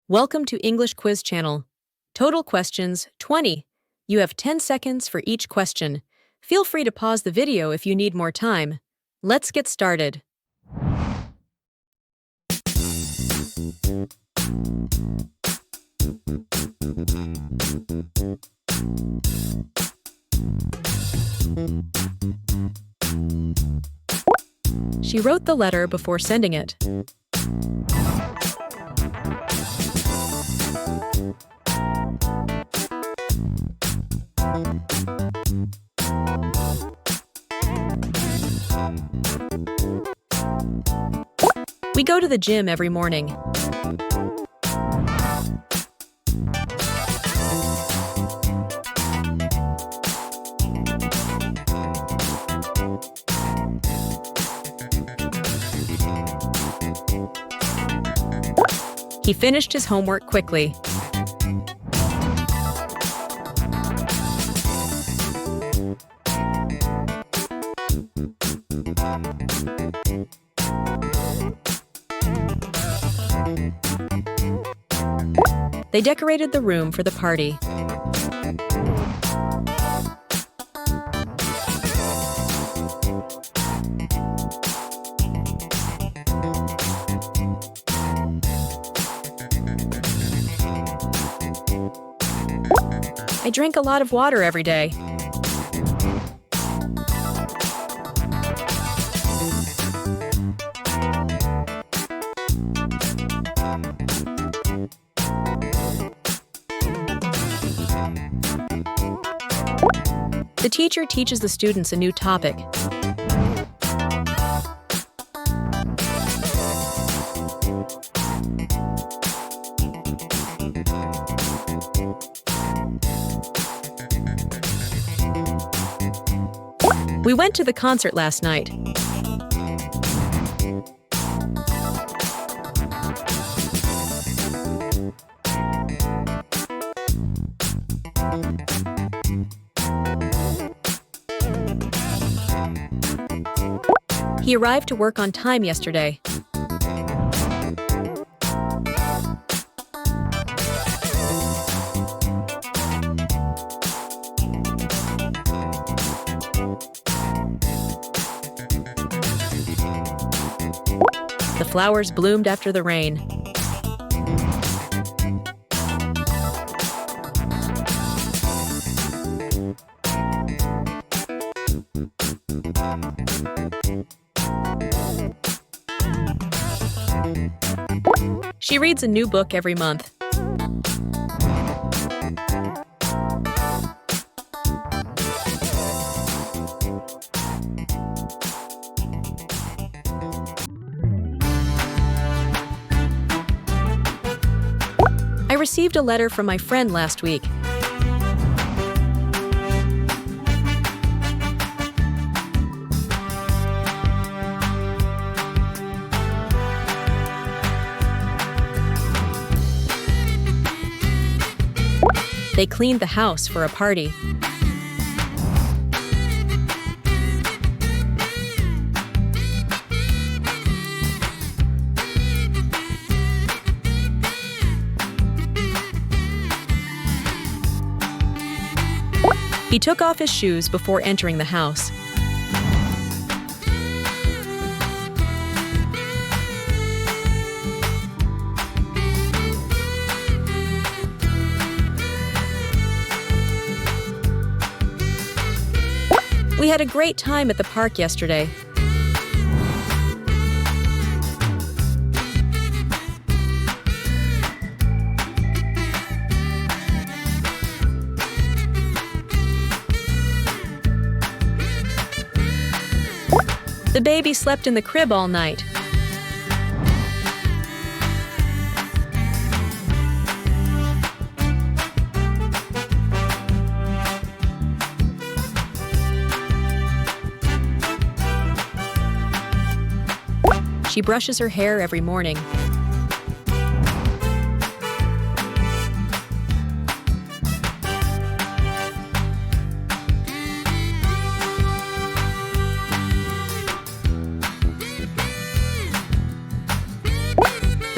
Welcome to English Quiz Channel. Total questions 20. You have 10 seconds for each question. Feel free to pause the video if you need more time. Let's get started. She wrote the letter before sending it. We go to the gym every morning. He finished his homework quickly. They decorated the room for the party. I drink a lot of water every day. The teacher teaches the students a new topic. We went to the concert last night. He arrived to work on time yesterday. The flowers bloomed after the rain. She reads a new book every month. I received a letter from my friend last week. They cleaned the house for a party. He took off his shoes before entering the house. We had a great time at the park yesterday. The baby slept in the crib all night. She brushes her hair every morning.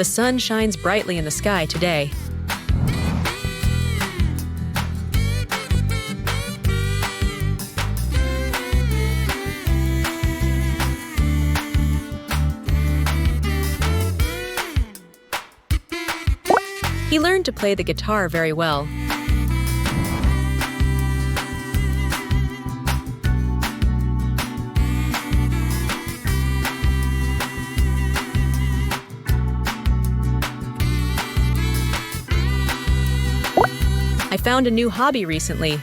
The sun shines brightly in the sky today. He learned to play the guitar very well. I found a new hobby recently.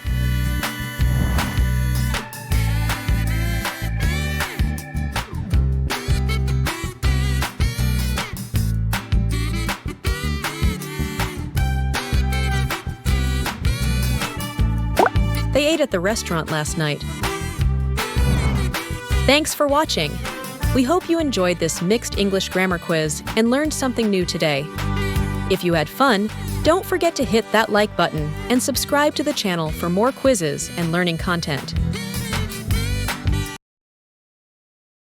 They ate at the restaurant last night. Thanks for watching. We hope you enjoyed this mixed English grammar quiz and learned something new today. If you had fun, don't forget to hit that like button and subscribe to the channel for more quizzes and learning content.